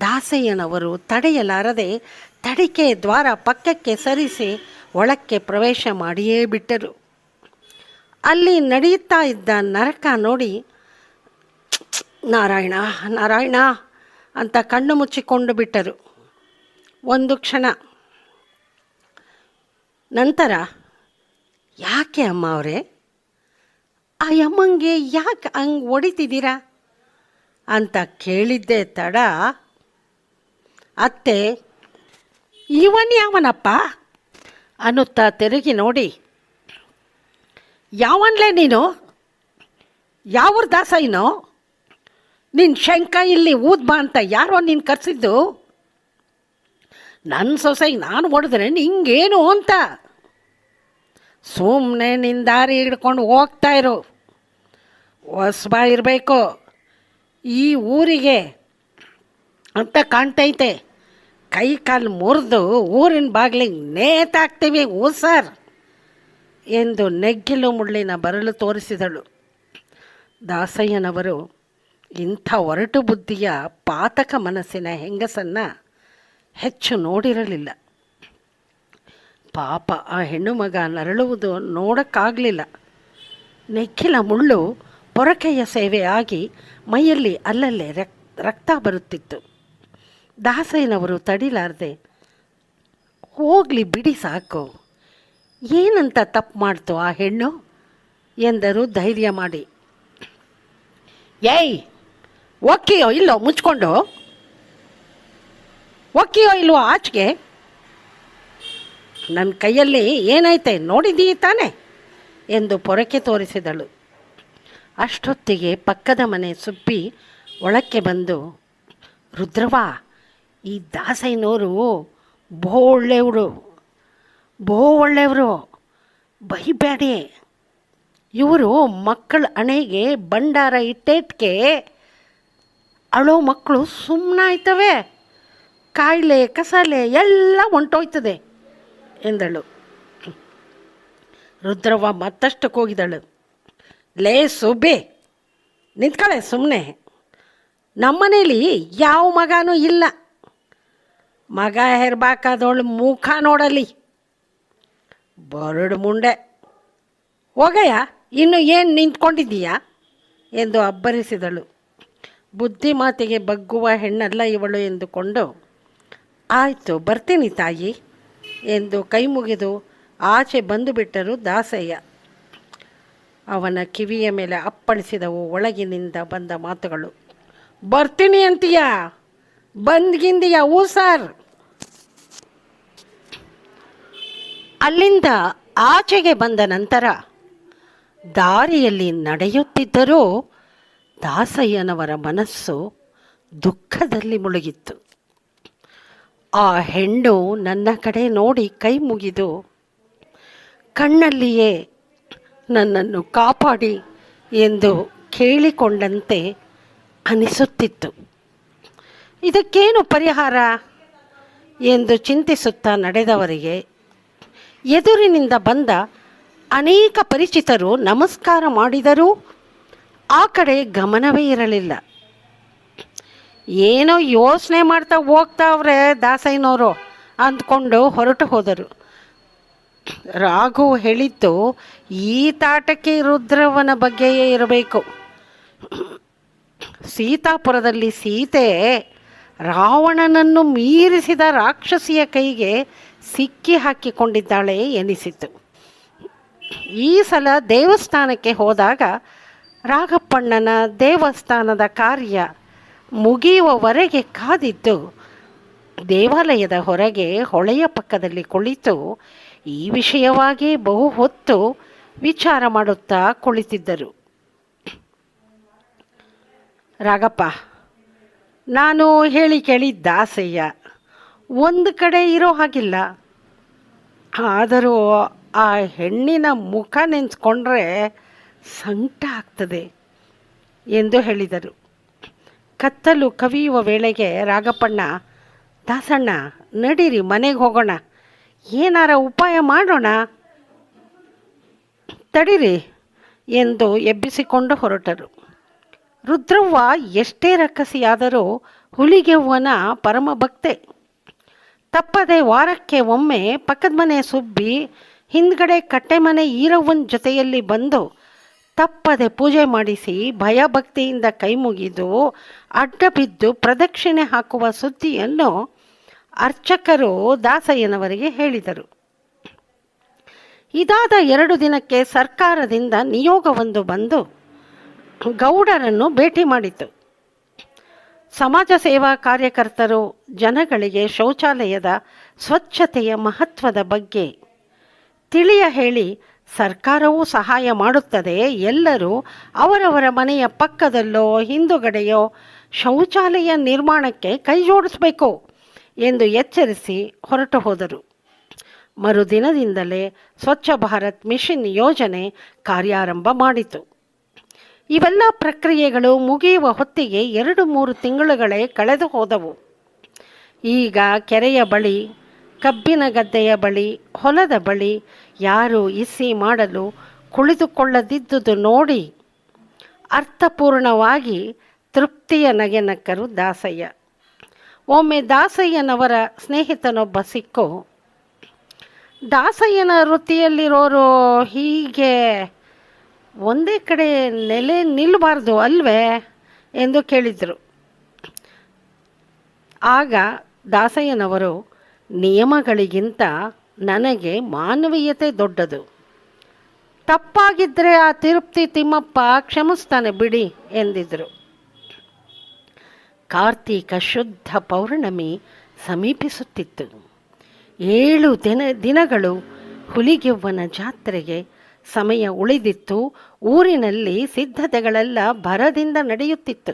ದಾಸಯ್ಯನವರು ತಡೆಯಲಾರದೆ ತಡಿಕೆ ದ್ವಾರ ಪಕ್ಕಕ್ಕೆ ಸರಿಸಿ ಒಳಕ್ಕೆ ಪ್ರವೇಶ ಮಾಡಿಯೇ ಬಿಟ್ಟರು. ಅಲ್ಲಿ ನಡೆಯುತ್ತಾ ಇದ್ದ ನರಕ ನೋಡಿ ನಾರಾಯಣ ನಾರಾಯಣ ಅಂತ ಕಣ್ಣು ಮುಚ್ಚಿಕೊಂಡು ಬಿಟ್ಟರು. ಒಂದು ಕ್ಷಣ ನಂತರ, ಯಾಕೆ ಅಮ್ಮ ಅವರೇ, ಆ ಅಮ್ಮಂಗೆ ಯಾಕೆ ಹಂಗೆ ಹೊಡಿತಿದ್ದೀರಾ ಅಂತ ಕೇಳಿದ್ದೆ ತಡ ಅತ್ತೆ, ಯಾವನಪ್ಪ ಅನ್ನುತ್ತಾ ತಿರುಗಿ ನೋಡಿ, ಯಾವನ್ಲೇ ನೀನು, ಯಾವ್ರ ದಾಸಯ್ಯನೋ, ನಿನ್ನ ಶಂಕ ಇಲ್ಲಿ ಊದ್ಬಾ ಅಂತ ಯಾರೋ ನೀನು ಕರೆಸಿದ್ದು? ನನ್ನ ಸೊಸೆಗೆ ನಾನು ಹೊಡೆದ್ರೆ ನಿಂಗೇನು ಅಂತ? ಸುಮ್ಮನೆ ನಿನ್ನ ದಾರಿ ಹಿಡ್ಕೊಂಡು ಹೋಗ್ತಾ ಇರು. ಹೊಸ್ಬ ಇರಬೇಕು ಈ ಊರಿಗೆ ಅಂತ ಕಾಣ್ತೈತೆ. ಕೈ ಕಾಲು ಮುರಿದು ಊರಿನ ಬಾಗಿಲಿಗೆ ನೇತಾಕ್ತೀವಿ ಸರ್ ಎಂದು ನೆಗ್ಗಿಲು ಮುಳ್ಳಿನ ಬರಲು ತೋರಿಸಿದಳು. ದಾಸಯ್ಯನವರು ಇಂಥ ಒರಟು ಬುದ್ಧಿಯ ಪಾತಕ ಮನಸ್ಸಿನ ಹೆಂಗಸನ್ನು ಹೆಚ್ಚು ನೋಡಿರಲಿಲ್ಲ. ಪಾಪ ಆ ಹೆಣ್ಣು ಮಗ ನರಳುವುದು ನೋಡೋಕ್ಕಾಗಲಿಲ್ಲ. ನೆಕ್ಕಿಲ ಮುಳ್ಳು ಪೊರಕೆಯ ಸೇವೆ ಆಗಿ ಮೈಯಲ್ಲಿ ಅಲ್ಲಲ್ಲೇ ರಕ್ತ ಬರುತ್ತಿತ್ತು. ದಾಸಯ್ಯನವರು ತಡಿಲಾರದೆ, ಹೋಗಲಿ ಬಿಡಿ ಸಾಕು, ಏನಂತ ತಪ್ಪು ಮಾಡ್ತು ಆ ಹೆಣ್ಣು ಎಂದರು ಧೈರ್ಯ ಮಾಡಿ. ಏಯ್, ಒಕ್ಕಿಯೋ ಇಲ್ಲೋ ಮುಚ್ಕೊಂಡು, ಒಕ್ಕಿಯೋ ಇಲ್ವೋ ಆಚೆಗೆ, ನನ್ನ ಕೈಯಲ್ಲಿ ಏನೈತೆ ನೋಡಿದ್ದೀ ತಾನೆ ಎಂದು ಪೊರಕೆ ತೋರಿಸಿದಳು. ಅಷ್ಟೊತ್ತಿಗೆ ಪಕ್ಕದ ಮನೆ ಸುಬ್ಬಿ ಒಳಕ್ಕೆ ಬಂದು, ರುದ್ರವ್ವ, ಈ ದಾಸಯ್ಯನವರು ಬಹು ಒಳ್ಳೆಯವರು, ಬೈಬೇಡಿ. ಇವರು ಮಕ್ಕಳ ಹಣೆಗೆ ಭಂಡಾರ ಇಟ್ಟೇಟ್ಗೆ ಅಳೋ ಮಕ್ಕಳು ಸುಮ್ಮನಾಯ್ತವೆ, ಕಾಯಿಲೆ ಕಸಾಲೆ ಎಲ್ಲ ಹೊಂಟೋಯ್ತದೆ ಎಂದಳು. ರುದ್ರವ್ವ ಮತ್ತಷ್ಟು ಕೂಗಿದಳು, ಲೇ ಸುಬ್ಬಿ, ನಿಂತ್ಕೊಳ್ಳೆ ಸುಮ್ಮನೆ. ನಮ್ಮನೇಲಿ ಯಾವ ಮಗನೂ ಇಲ್ಲ. ಮಗ ಹೆರ್ಬೇಕಾದವಳು ಮುಖ ನೋಡಲಿ, ಬರಡು ಮುಂಡೆ. ಹೋಗಯ್ಯ, ಇನ್ನು ಏನು ನಿಂತ್ಕೊಂಡಿದ್ದೀಯಾ ಎಂದು ಅಬ್ಬರಿಸಿದಳು. ಬುದ್ಧಿ ಮಾತಿಗೆ ಬಗ್ಗುವ ಹೆಣ್ಣಲ್ಲ ಇವಳು ಎಂದುಕೊಂಡು, ಆಯಿತು ಬರ್ತೀನಿ ತಾಯಿ ಎಂದು ಕೈ ಮುಗಿದು ಆಚೆ ಬಂದು ಬಿಟ್ಟರು ದಾಸಯ್ಯ. ಅವನ ಕಿವಿಯ ಮೇಲೆ ಅಪ್ಪಳಿಸಿದವು ಒಳಗಿನಿಂದ ಬಂದ ಮಾತುಗಳು. ಬರ್ತೀನಿ ಅಂತೀಯ, ಬಂದ್ಗಿಂದೀಯ ಸರ್. ಅಲ್ಲಿಂದ ಆಚೆಗೆ ಬಂದ ನಂತರ ದಾರಿಯಲ್ಲಿ ನಡೆಯುತ್ತಿದ್ದರೂ ದಾಸಯ್ಯನವರ ಮನಸ್ಸು ದುಃಖದಲ್ಲಿ ಮುಳುಗಿತ್ತು. ಆ ಹೆಣ್ಣು ನನ್ನ ಕಡೆ ನೋಡಿ ಕೈ ಮುಗಿದು ಕಣ್ಣಲ್ಲಿಯೇ ನನ್ನನ್ನು ಕಾಪಾಡಿ ಎಂದು ಕೇಳಿಕೊಂಡಂತೆ ಅನಿಸುತ್ತಿತ್ತು. ಇದಕ್ಕೇನು ಪರಿಹಾರ ಎಂದು ಚಿಂತಿಸುತ್ತಾ ನಡೆದವರಿಗೆ ಎದುರಿನಿಂದ ಬಂದ ಅನೇಕ ಪರಿಚಿತರು ನಮಸ್ಕಾರ ಮಾಡಿದರೂ ಆ ಕಡೆ ಗಮನವೇ ಇರಲಿಲ್ಲ. ಏನೋ ಯೋಚನೆ ಮಾಡ್ತಾ ಹೋಗ್ತಾವ್ರೆ ದಾಸಯ್ಯನವರು ಅಂದ್ಕೊಂಡು ಹೊರಟು ಹೋದರು. ರಾಘು ಹೇಳಿದ್ದು ಈ ತಾಟಕ್ಕೆ ರುದ್ರವ್ವನ ಬಗ್ಗೆಯೇ ಇರಬೇಕು. ಸೀತಾಪುರದಲ್ಲಿ ಸೀತೆ ರಾವಣನನ್ನು ಮೀರಿಸಿದ ರಾಕ್ಷಸಿಯ ಕೈಗೆ ಸಿಕ್ಕಿ ಹಾಕಿಕೊಂಡಿದ್ದಾಳೆ ಎನಿಸಿತು. ಈ ಸಲ ದೇವಸ್ಥಾನಕ್ಕೆ ಹೋದಾಗ ರಾಘಪ್ಪಣ್ಣನ ದೇವಸ್ಥಾನದ ಕಾರ್ಯ ಮುಗಿಯುವವರೆಗೆ ಕಾದಿದ್ದು ದೇವಾಲಯದ ಹೊರಗೆ ಹೊಳೆಯ ಪಕ್ಕದಲ್ಲಿ ಕುಳಿತು ಈ ವಿಷಯವಾಗಿ ಬಹು ಹೊತ್ತು ವಿಚಾರ ಮಾಡುತ್ತಾ ಕುಳಿತಿದ್ದರು. ರಾಗಪ್ಪ, ನಾನು ಹೇಳಿ ಕೇಳಿ ದಾಸಯ್ಯ, ಒಂದು ಕಡೆ ಇರೋ ಹಾಗಿಲ್ಲ. ಆದರೂ ಆ ಹೆಣ್ಣಿನ ಮುಖ ನೆನೆಸ್ಕೊಂಡ್ರೆ ಸಂಕಟ ಆಗ್ತದೆ ಎಂದು ಹೇಳಿದರು. ಕತ್ತಲು ಕವಿಯುವ ವೇಳೆಗೆ ರಾಗಪ್ಪಣ್ಣ, ದಾಸಣ್ಣ ನಡೀರಿ ಮನೆಗೆ ಹೋಗೋಣ, ಏನಾರ ಉಪಾಯ ಮಾಡೋಣ, ತಡೀರಿ ಎಂದು ಎಬ್ಬಿಸಿಕೊಂಡು ಹೊರಟರು. ರುದ್ರವ್ವ ಎಷ್ಟೇ ರಕ್ಕಸಿಯಾದರೂ ಹುಲಿಗೆವ್ವನ ಪರಮಭಕ್ತೆ. ತಪ್ಪದೆ ವಾರಕ್ಕೆ ಒಮ್ಮೆ ಪಕ್ಕದ ಮನೆ ಸುಬ್ಬಿ ಹಿಂದ್ಗಡೆ ಕಟ್ಟೆಮನೆ ಈರವ್ವನ ಜೊತೆಯಲ್ಲಿ ಬಂದು ತಪ್ಪದೆ ಪೂಜೆ ಮಾಡಿಸಿ ಭಯಭಕ್ತಿಯಿಂದ ಕೈ ಮುಗಿದು ಅಡ್ಡ ಬಿದ್ದು ಪ್ರದಕ್ಷಿಣೆ ಹಾಕುವ ಸುದ್ದಿಯನ್ನು ಅರ್ಚಕರು ದಾಸಯ್ಯನವರಿಗೆ ಹೇಳಿದರು. ಇದಾದ 2 ದಿನಕ್ಕೆ ಸರ್ಕಾರದಿಂದ ನಿಯೋಗವೊಂದು ಬಂದು ಗೌಡರನ್ನು ಭೇಟಿ ಮಾಡಿತು. ಸಮಾಜ ಸೇವಾ ಕಾರ್ಯಕರ್ತರು ಜನಗಳಿಗೆ ಶೌಚಾಲಯದ ಸ್ವಚ್ಛತೆಯ ಮಹತ್ವದ ಬಗ್ಗೆ ತಿಳಿಯ ಹೇಳಿ ಸರ್ಕಾರವೂ ಸಹಾಯ ಮಾಡುತ್ತದೆ, ಎಲ್ಲರೂ ಅವರವರ ಮನೆಯ ಪಕ್ಕದಲ್ಲೋ ಹಿಂದುಗಡೆಯೋ ಶೌಚಾಲಯ ನಿರ್ಮಾಣಕ್ಕೆ ಕೈ ಜೋಡಿಸಬೇಕು ಎಂದು ಎಚ್ಚರಿಸಿ ಹೊರಟು ಹೋದರು. ಮರುದಿನದಿಂದಲೇ ಸ್ವಚ್ಛ ಭಾರತ್ ಮಿಷನ್ ಯೋಜನೆ ಕಾರ್ಯಾರಂಭ ಮಾಡಿತು. ಇವೆಲ್ಲ ಪ್ರಕ್ರಿಯೆಗಳು ಮುಗಿಯುವ ಹೊತ್ತಿಗೆ 2-3 ತಿಂಗಳುಗಳೇ ಕಳೆದು ಹೋದವು. ಈಗ ಕೆರೆಯ ಬಳಿ, ಕಬ್ಬಿನ ಗದ್ದೆಯ ಬಳಿ, ಹೊಲದ ಬಳಿ ಯಾರೂ ಇಸಿ ಮಾಡಲು ಕುಳಿತುಕೊಳ್ಳದಿದ್ದುದು ನೋಡಿ ಅರ್ಥಪೂರ್ಣವಾಗಿ ತೃಪ್ತಿಯ ನಗೆ ನಕ್ಕರು ದಾಸಯ್ಯ. ಒಮ್ಮೆ ದಾಸಯ್ಯನವರ ಸ್ನೇಹಿತನೊಬ್ಬ ಸಿಕ್ಕು, ದಾಸಯ್ಯನ ವೃತ್ತಿಯಲ್ಲಿರೋರು ಹೀಗೆ ಒಂದೇ ಕಡೆ ನೆಲೆ ನಿಲ್ಲಬಾರ್ದು ಅಲ್ವೇ ಎಂದು ಕೇಳಿದರು. ಆಗ ದಾಸಯ್ಯನವರು, ನಿಯಮಗಳಿಗಿಂತ ನನಗೆ ಮಾನವೀಯತೆ ದೊಡ್ಡದು, ತಪ್ಪಾಗಿದ್ದರೆ ಆ ತಿರುಪ್ತಿ ತಿಮ್ಮಪ್ಪ ಕ್ಷಮಿಸ್ತಾನೆ ಬಿಡಿ ಎಂದಿದ್ರು. ಕಾರ್ತೀಕ ಶುದ್ಧ ಪೌರ್ಣಮಿ ಸಮೀಪಿಸುತ್ತಿತ್ತು. 7 ದಿನಗಳು ಹುಲಿಗೆವ್ವನ ಜಾತ್ರೆಗೆ ಸಮಯ ಉಳಿದಿತ್ತು. ಊರಿನಲ್ಲಿ ಸಿದ್ಧತೆಗಳೆಲ್ಲ ಭರದಿಂದ ನಡೆಯುತ್ತಿತ್ತು.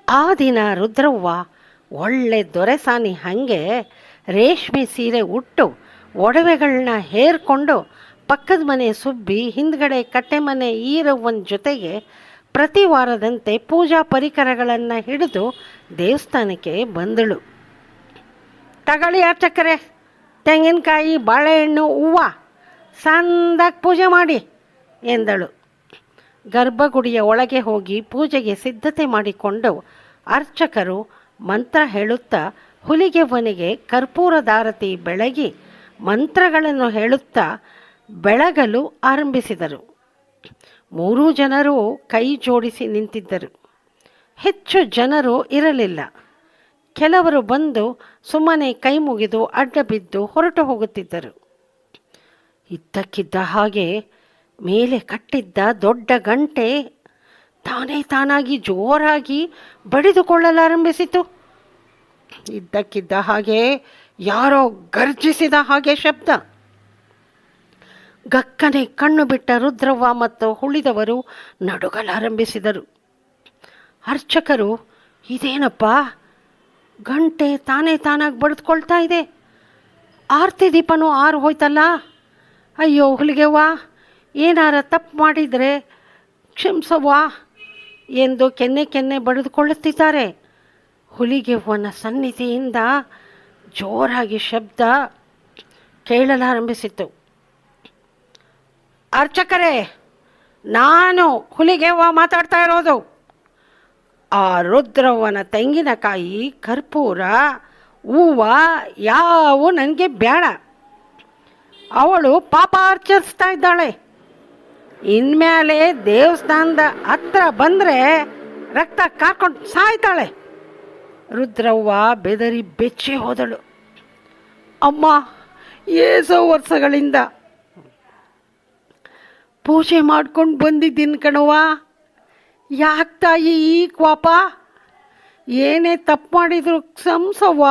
ಆ ದಿನ ರುದ್ರವ್ವ ಒಳ್ಳೆ ದೊರೆಸಾನಿ ಹಾಗೆ ರೇಷ್ಮೆ ಸೀರೆ ಉಟ್ಟು ಒಡವೆಗಳನ್ನ ಹೇರ್ಕೊಂಡು ಪಕ್ಕದ ಮನೆ ಸುಬ್ಬಿ ಹಿಂದ್ಗಡೆ ಕಟ್ಟೆಮನೆ ಈರವ್ವನ ಜೊತೆಗೆ ಪ್ರತಿ ವಾರದಂತೆ ಪೂಜಾ ಪರಿಕರಗಳನ್ನು ಹಿಡಿದು ದೇವಸ್ಥಾನಕ್ಕೆ ಬಂದಳು. ತಗೊಳ್ಳಿ ಅರ್ಚಕರೇ, ತೆಂಗಿನಕಾಯಿ, ಬಾಳೆಹಣ್ಣು, ಹೂವು, ಸಂದಾಗಿ ಪೂಜೆ ಮಾಡಿ ಎಂದಳು. ಗರ್ಭಗುಡಿಯ ಒಳಗೆ ಹೋಗಿ ಪೂಜೆಗೆ ಸಿದ್ಧತೆ ಮಾಡಿಕೊಂಡು ಅರ್ಚಕರು ಮಂತ್ರ ಹೇಳುತ್ತಾ ಹುಲಿಗೆವ್ವನಿಗೆ ಕರ್ಪೂರದಾರತಿ ಬೆಳಗಿ ಮಂತ್ರಗಳನ್ನು ಹೇಳುತ್ತಾ ಬೆಳಗಲು ಆರಂಭಿಸಿದರು. 3 ಜನರು ಕೈ ಜೋಡಿಸಿ ನಿಂತಿದ್ದರು. ಹೆಚ್ಚು ಜನರು ಇರಲಿಲ್ಲ. ಕೆಲವರು ಬಂದು ಸುಮ್ಮನೆ ಕೈ ಮುಗಿದು ಅಡ್ಡ ಬಿದ್ದು ಹೊರಟು ಹೋಗುತ್ತಿದ್ದರು. ಇದ್ದಕ್ಕಿದ್ದ ಹಾಗೆ ಮೇಲೆ ಕಟ್ಟಿದ್ದ ದೊಡ್ಡ ಗಂಟೆ ತಾನಾಗಿ ಜೋರಾಗಿ ಬಡಿದುಕೊಳ್ಳಲಾರಂಭಿಸಿತು. ಇದ್ದಕ್ಕಿದ್ದ ಹಾಗೆ ಯಾರೋ ಗರ್ಜಿಸಿದ ಹಾಗೆ ಶಬ್ದ. ಗಕ್ಕನೆ ಕಣ್ಣು ಬಿಟ್ಟ ರುದ್ರವ್ವ ಮತ್ತು ಉಳಿದವರು ನಡುಗಲಾರಂಭಿಸಿದರು. ಅರ್ಚಕರು, ಇದೇನಪ್ಪ, ಗಂಟೆ ತಾನಾಗಿ ಬಡಿದುಕೊಳ್ತಾ ಇದೆ, ಆರತಿ ದೀಪನೂ ಆರು ಹೋಯ್ತಲ್ಲ, ಅಯ್ಯೋ ಹುಲಿಗೆವ್ವ, ಏನಾರ ತಪ್ಪು ಮಾಡಿದರೆ ಕ್ಷಮಿಸವ್ವ ಎಂದು ಕೆನ್ನೆ ಬಡಿದುಕೊಳ್ಳುತ್ತಿದ್ದಾರೆ. ಹುಲಿಗೆವ್ವನ ಸನ್ನಿಧಿಯಿಂದ ಜೋರಾಗಿ ಶಬ್ದ ಕೇಳಲಾರಂಭಿಸಿತು. ಅರ್ಚಕರೇ, ನಾನು ಹುಲಿಗೆವ್ವ ಮಾತಾಡ್ತಾ ಇರೋದು. ಆ ರುದ್ರವ್ವನ ತೆಂಗಿನಕಾಯಿ, ಕರ್ಪೂರ, ಹೂವು ಯಾವು ನನಗೆ ಬೇಡ. ಅವಳು ಪಾಪ ಆಚರಿಸ್ತಾ ಇದ್ದಾಳೆ. ಇನ್ಮೇಲೆ ದೇವಸ್ಥಾನದ ಹತ್ರ ಬಂದರೆ ರಕ್ತ ಕಾರ್ಕೊಂಡು ಸಾಯ್ತಾಳೆ. ರುದ್ರವ್ವ ಬೆದರಿ ಬೆಚ್ಚಿ ಹೋದಳು. ಅಮ್ಮ, ಏಸೋ ವರ್ಷಗಳಿಂದ ಪೂಜೆ ಮಾಡ್ಕೊಂಡು ಬಂದಿದ್ದೀನಿ ಕಣವ್ವ, ಯಾಕೆ ತಾಯಿ ಈ ಕೋಪ, ಏನೇ ತಪ್ಪು ಮಾಡಿದ್ರು ಕ್ಷಮಿಸವ್ವ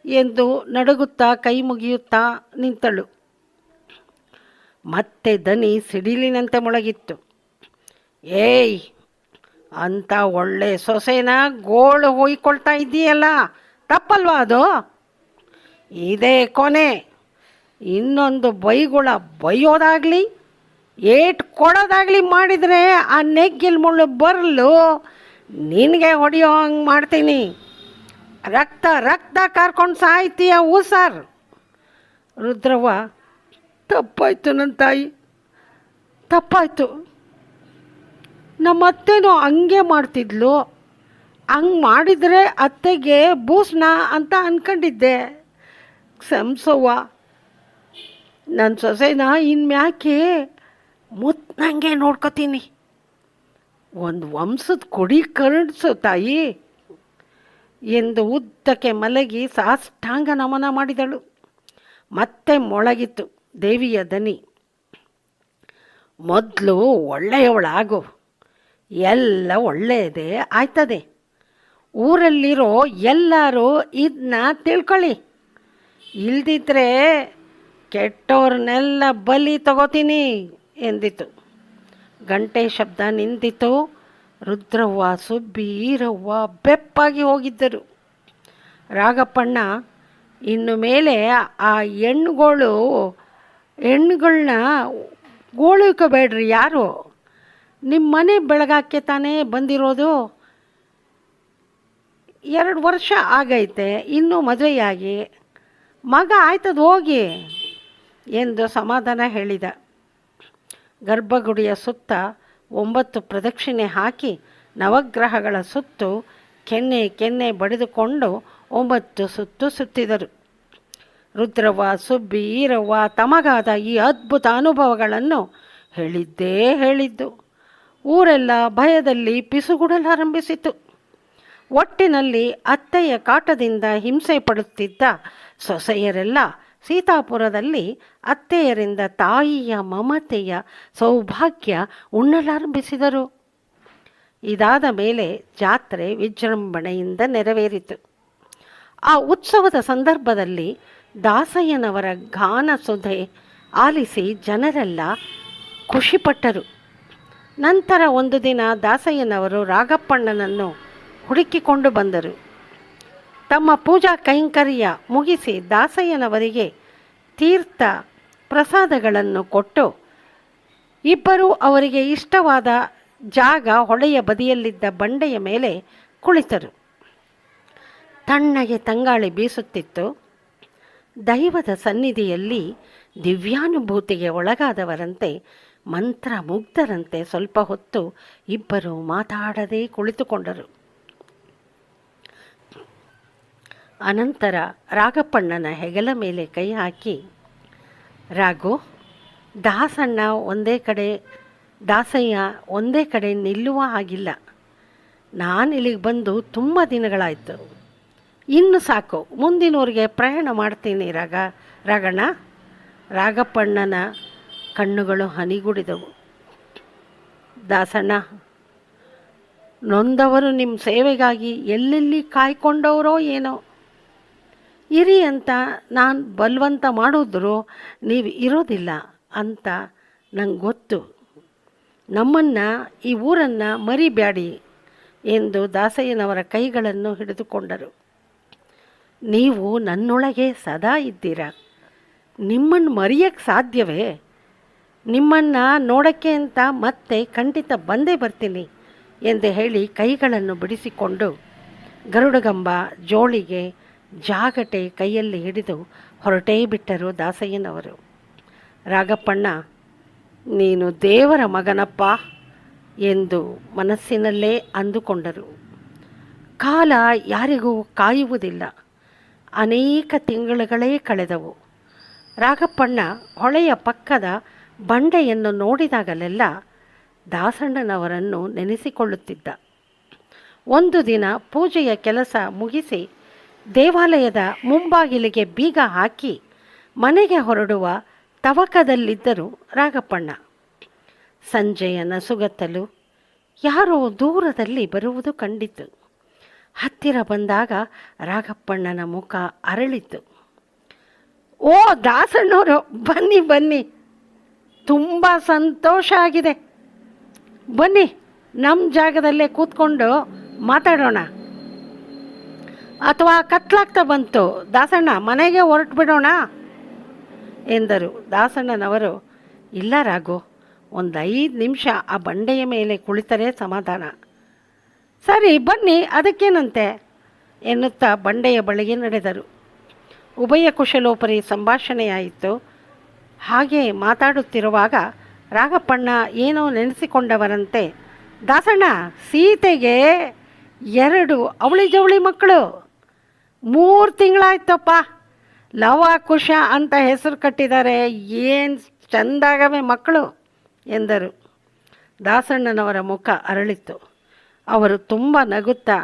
ಎಂದು ನಡುಗುತ್ತಾ ಕೈ ಮುಗಿಯುತ್ತಾ ನಿಂತಳು. ಮತ್ತೆ ದನಿ ಸಿಡಿಲಿನಂತೆ ಮೊಳಗಿತ್ತು. ಏಯ್, ಅಂತ ಒಳ್ಳೆ ಸೊಸೆನ ಗೋಳು ಹೊಯ್ಕೊಳ್ತಾ ಇದ್ದೀಯಲ್ಲ, ತಪ್ಪಲ್ವಾ ಅದು? ಇದೇ ಕೊನೆ. ಇನ್ನೊಂದು ಬೈಗುಳ ಬೈಯೋದಾಗಲಿ ಏಟ್ ಕೊಡೋದಾಗಲಿ ಮಾಡಿದರೆ ಆ ನೆಗ್ಗಿಲ್ ಮುಳ್ಳು ಬರಲು ನಿನಗೆ ಹೊಡೆಯೋ ಹಂಗೆ ಮಾಡ್ತೀನಿ. ರಕ್ತ ರಕ್ತ ಕಾರ್ಕೊಂಡು ಸಾಯ್ತೀಯ ಸರ್. ರುದ್ರವ್ವ, ತಪ್ಪಾಯ್ತು ನನ್ನ ತಾಯಿ, ತಪ್ಪಾಯ್ತು. ನಮ್ಮ ಅತ್ತೆನೂ ಹಂಗೆ ಮಾಡ್ತಿದ್ಲು. ಹಂಗೆ ಮಾಡಿದರೆ ಅತ್ತೆಗೆ ಬೂಸ್ನ ಅಂತ ಅಂದ್ಕೊಂಡಿದ್ದೆ. ಕ್ಷಮಿಸವ್ವ. ನನ್ನ ಸೊಸೆನ ಇನ್ಮ್ಯಾಕೆ ಮುತ್ತಂಗೆ ನೋಡ್ಕೋತೀನಿ. ಒಂದು ವಂಶದ ಕೊಡಿ ಕರುಣಿಸು ತಾಯಿ ಎಂದು ಉದ್ದಕ್ಕೆ ಮಲಗಿ ಸಾಷ್ಟಾಂಗ ನಮನ ಮಾಡಿದಳು. ಮತ್ತೆ ಮೊಳಗಿತು ದೇವಿಯ ದನಿ. ಮೊದಲು ಒಳ್ಳೆಯವಳಾಗು, ಎಲ್ಲ ಒಳ್ಳೆಯದೇ ಆಯ್ತದೆ. ಊರಲ್ಲಿರೋ ಎಲ್ಲರೂ ಇದನ್ನ ತಿಳ್ಕೊಳ್ಳಿ. ಇಲ್ದಿದ್ರೆ ಕೆಟ್ಟವ್ರನ್ನೆಲ್ಲ ಬಲಿ ತಗೋತೀನಿ ಎಂದಿತು. ಗಂಟೆ ಶಬ್ದ ನಿಂತಿತು. ರುದ್ರವ್ವ, ಸುಬ್ಬಿ, ಈರವ್ವ ಬೆಪ್ಪಾಗಿ ಹೋಗಿದ್ದರು. ರಾಗಪ್ಪಣ್ಣ, ಇನ್ನು ಮೇಲೆ ಆ ಹೆಣ್ಣುಗಳನ್ನ ಗೋಳುಕೋಬೇಡ್ರಿ. ಯಾರು ನಿಮ್ಮ ಮನೆ ಬೆಳಗಾಕೆ ತಾನೇ ಬಂದಿರೋದು. 2 ವರ್ಷ ಆಗೈತೆ, ಇನ್ನೂ ಮದುವೆಯಾಗಿ ಮಗ ಆಯ್ತದ ಹೋಗಿ ಎಂದು ಸಮಾಧಾನ ಹೇಳಿದ. ಗರ್ಭಗುಡಿಯ ಸುತ್ತ 9 ಪ್ರದಕ್ಷಿಣೆ ಹಾಕಿ ನವಗ್ರಹಗಳ ಸುತ್ತು ಕೆನ್ನೆ ಬಡಿದುಕೊಂಡು 9 ಸುತ್ತು ಸುತ್ತಿದರು. ರುದ್ರವ್ವ, ಸುಬ್ಬಿ, ಈರವ್ವ ತಮಗಾದ ಈ ಅದ್ಭುತ ಅನುಭವಗಳನ್ನು ಹೇಳಿದ್ದು. ಊರೆಲ್ಲ ಭಯದಲ್ಲಿ ಪಿಸುಗುಡಲಾರಂಭಿಸಿತು. ಒಟ್ಟಿನಲ್ಲಿ ಅತ್ತೆಯ ಕಾಟದಿಂದ ಹಿಂಸೆ ಪಡುತ್ತಿದ್ದ ಸೊಸೆಯರೆಲ್ಲ ಸೀತಾಪುರದಲ್ಲಿ ಅತ್ತೆಯರಿಂದ ತಾಯಿಯ ಮಮತೆಯ ಸೌಭಾಗ್ಯ ಉಣ್ಣಲಾರಂಭಿಸಿದರು. ಇದಾದ ಮೇಲೆ ಜಾತ್ರೆ ವಿಜೃಂಭಣೆಯಿಂದ ನೆರವೇರಿತು. ಆ ಉತ್ಸವದ ಸಂದರ್ಭದಲ್ಲಿ ದಾಸಯ್ಯನವರ ಗಾನ ಸುಧೆ ಆಲಿಸಿ ಜನರೆಲ್ಲ ಖುಷಿಪಟ್ಟರು. ನಂತರ ಒಂದು ದಿನ ದಾಸಯ್ಯನವರು ರಾಗಪ್ಪಣ್ಣನನ್ನು ಹುಡುಕಿಕೊಂಡು ಬಂದರು. ತಮ್ಮ ಪೂಜಾ ಕೈಂಕರ್ಯ ಮುಗಿಸಿ ದಾಸಯ್ಯನವರಿಗೆ ತೀರ್ಥ ಪ್ರಸಾದಗಳನ್ನು ಕೊಟ್ಟು ಇಬ್ಬರೂ ಅವರಿಗೆ ಇಷ್ಟವಾದ ಜಾಗ ಹೊಳೆಯ ಬದಿಯಲ್ಲಿದ್ದ ಬಂಡೆಯ ಮೇಲೆ ಕುಳಿತರು. ತಣ್ಣಗೆ ತಂಗಾಳಿ ಬೀಸುತ್ತಿತ್ತು. ದೈವದ ಸನ್ನಿಧಿಯಲ್ಲಿ ದಿವ್ಯಾನುಭೂತಿಗೆ ಒಳಗಾದವರಂತೆ, ಮಂತ್ರಮುಗ್ಧರಂತೆ ಸ್ವಲ್ಪ ಹೊತ್ತು ಇಬ್ಬರು ಮಾತಾಡದೇ ಕುಳಿತುಕೊಂಡರು. ಅನಂತರ ರಾಗಪ್ಪಣ್ಣನ ಹೆಗಲ ಮೇಲೆ ಕೈ ಹಾಕಿ, ರಾಘು, ದಾಸಯ್ಯ ಒಂದೇ ಕಡೆ ನಿಲ್ಲುವ ಹಾಗಿಲ್ಲ. ನಾನಿಲ್ಲಿಗೆ ಬಂದು ತುಂಬ ದಿನಗಳಾಯಿತು. ಇನ್ನು ಸಾಕು, ಮುಂದಿನವ್ರಿಗೆ ಪ್ರಯಾಣ ಮಾಡ್ತೀನಿ ರಾಗಣ್ಣ. ರಾಗಪ್ಪಣ್ಣನ ಕಣ್ಣುಗಳು ಹನಿಗುಡಿದವು. ದಾಸಣ್ಣ, ನೊಂದವರು ನಿಮ್ಮ ಸೇವೆಗಾಗಿ ಎಲ್ಲೆಲ್ಲಿ ಕಾಯ್ಕೊಂಡವರೋ ಏನೋ. ಇರಿ ಅಂತ ನಾನು ಬಲವಂತ ಮಾಡಿದ್ರು ನೀವು ಇರೋದಿಲ್ಲ ಅಂತ ನಂಗೆ ಗೊತ್ತು. ನಮ್ಮನ್ನು, ಈ ಊರನ್ನು ಮರಿಬ್ಯಾಡಿ ಎಂದು ದಾಸಯ್ಯನವರ ಕೈಗಳನ್ನು ಹಿಡಿದುಕೊಂಡರು. ನೀವು ನನ್ನೊಳಗೆ ಸದಾ ಇದ್ದೀರ. ನಿಮ್ಮನ್ನು ಮರೆಯೋಕ್ಕೆ ಸಾಧ್ಯವೇ? ನಿಮ್ಮನ್ನು ನೋಡೋಕ್ಕೆ ಅಂತ ಮತ್ತೆ ಖಂಡಿತ ಬಂದೇ ಬರ್ತೀನಿ ಎಂದು ಹೇಳಿ ಕೈಗಳನ್ನು ಬಿಡಿಸಿಕೊಂಡು ಗರುಡಗಂಬ, ಜೋಳಿಗೆ, ಜಾಗಟೆ ಕೈಯಲ್ಲಿ ಹಿಡಿದು ಹೊರಟೇ ಬಿಟ್ಟರು ದಾಸಯ್ಯನವರು. ರಾಗಪ್ಪಣ್ಣ, ನೀನು ದೇವರ ಮಗನಪ್ಪ ಎಂದು ಮನಸ್ಸಿನಲ್ಲೇ ಅಂದುಕೊಂಡರು. ಕಾಲ ಯಾರಿಗೂ ಕಾಯುವುದಿಲ್ಲ. ಅನೇಕ ತಿಂಗಳುಗಳೇ ಕಳೆದವು. ರಾಗಪ್ಪಣ್ಣ ಹೊಳೆಯ ಪಕ್ಕದ ಬಂಡೆಯನ್ನು ನೋಡಿದಾಗಲೆಲ್ಲ ದಾಸಣ್ಣನವರನ್ನು ನೆನೆಸಿಕೊಳ್ಳುತ್ತಿದ್ದ. ಒಂದು ದಿನ ಪೂಜೆಯ ಕೆಲಸ ಮುಗಿಸಿ ದೇವಾಲಯದ ಮುಂಬಾಗಿಲಿಗೆ ಬೀಗ ಹಾಕಿ ಮನೆಗೆ ಹೊರಡುವ ತವಕದಲ್ಲಿದ್ದರು ರಾಗಪ್ಪಣ್ಣ. ಸಂಜೆಯ ನಸುಗತ್ತಲು ಯಾರೋ ದೂರದಲ್ಲಿ ಬರುವುದು ಕಂಡಿತು. ಹತ್ತಿರ ಬಂದಾಗ ರಾಗಪ್ಪಣ್ಣನ ಮುಖ ಅರಳಿತು. ಓ ದಾಸಣ್ಣವರು, ಬನ್ನಿ ಬನ್ನಿ. ತುಂಬ ಸಂತೋಷ ಆಗಿದೆ. ಬನ್ನಿ ನಮ್ಮ ಜಾಗದಲ್ಲೇ ಕೂತ್ಕೊಂಡು ಮಾತಾಡೋಣ. ಅಥವಾ ಕತ್ಲಾಗ್ತಾ ಬಂತು ದಾಸಣ್ಣ, ಮನೆಗೆ ಹೊರಟು ಬಿಡೋಣ ಎಂದರು. ದಾಸಣ್ಣನವರು, ಇಲ್ಲ ರಾಘು, ಒಂದು 5 ನಿಮಿಷ ಆ ಬಂಡೆಯ ಮೇಲೆ ಕುಳಿತರೆ ಸಮಾಧಾನ. ಸರಿ ಬನ್ನಿ, ಅದಕ್ಕೇನಂತೆ ಎನ್ನುತ್ತಾ ಬಂಡೆಯ ಬಳಿಗೆ ನಡೆದರು. ಉಭಯ ಕುಶಲೋಪರಿ ಸಂಭಾಷಣೆಯಾಯಿತು. ಹಾಗೆ ಮಾತಾಡುತ್ತಿರುವಾಗ ರಾಘಪ್ಪಣ್ಣ ಏನೋ ನೆನೆಸಿಕೊಂಡವರಂತೆ, ದಾಸಣ್ಣ, ಸೀತೆಗೆ 2 ಅವಳಿ ಜವಳಿ ಮಕ್ಕಳು, 3 ತಿಂಗಳಾಯ್ತಪ್ಪ. ಲವ ಕುಶ ಅಂತ ಹೆಸರು ಕಟ್ಟಿದ್ದಾರೆ. ಏನು ಚೆಂದಾಗವೆ ಮಕ್ಕಳು ಎಂದರು. ದಾಸಣ್ಣನವರ ಮುಖ ಅರಳಿತು. ಅವರು ತುಂಬ ನಗುತ್ತಾ,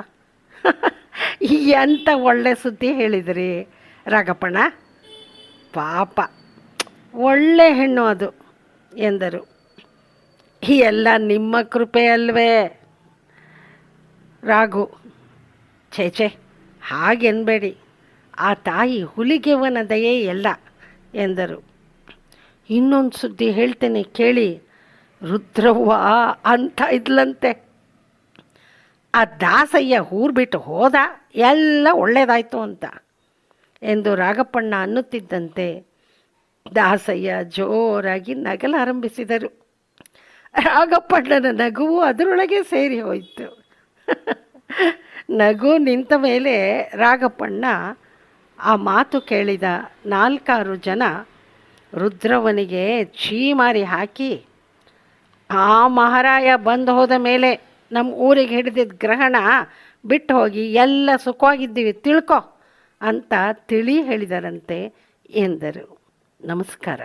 ಎಂಥ ಒಳ್ಳೆ ಸುದ್ದಿ ಹೇಳಿದ್ರಿ ರಾಘಪ್ಪಣ್ಣ, ಪಾಪ ಒಳ್ಳೆ ಹೆಣ್ಣು ಅದು ಎಂದರು. ಎಲ್ಲ ನಿಮ್ಮ ಕೃಪೆ ಅಲ್ವೇ ರಾಘು. ಛೇ ಹಾಗೆನ್ಬೇಡಿ, ಆ ತಾಯಿ ಹುಲಿಗೆವನ ದಯೆ ಎಲ್ಲ ಎಂದರು. ಇನ್ನೊಂದು ಸುದ್ದಿ ಹೇಳ್ತೇನೆ ಕೇಳಿ. ರುದ್ರವ್ವ ಅಂತ ಇದ್ಲಂತೆ. ಆ ದಾಸಯ್ಯ ಊರು ಬಿಟ್ಟು ಹೋದ, ಎಲ್ಲ ಒಳ್ಳೆಯದಾಯಿತು ಅಂತ ಎಂದು ರಾಘಪ್ಪಣ್ಣ ಅನ್ನುತ್ತಿದ್ದಂತೆ ದಾಸಯ್ಯ ಜೋರಾಗಿ ನಗಲಾರಂಭಿಸಿದರು. ರಾಘಪ್ಪಣ್ಣನ ನಗುವು ಅದರೊಳಗೆ ಸೇರಿ ಹೋಯಿತು. ನಗು ನಿಂತ ಮೇಲೆ ರಾಘಪ್ಪಣ್ಣ ಆ ಮಾತು ಕೇಳಿದ 4-6 ಜನ ರುದ್ರವನಿಗೆ ಛೀಮಾರಿ ಹಾಕಿ, ಆ ಮಹಾರಾಯ ಬಂದು ಹೋದ ಮೇಲೆ ನಮ್ಮ ಊರಿಗೆ ಹಿಡಿದಿದ್ದ ಗ್ರಹಣ ಬಿಟ್ಟು ಹೋಗಿ ಎಲ್ಲ ಸುಖವಾಗಿದ್ದೀವಿ ತಿಳ್ಕೊ ಅಂತ ತಿಳಿ ಹೇಳಿದರಂತೆ ಎಂದರು. ನಮಸ್ಕಾರ.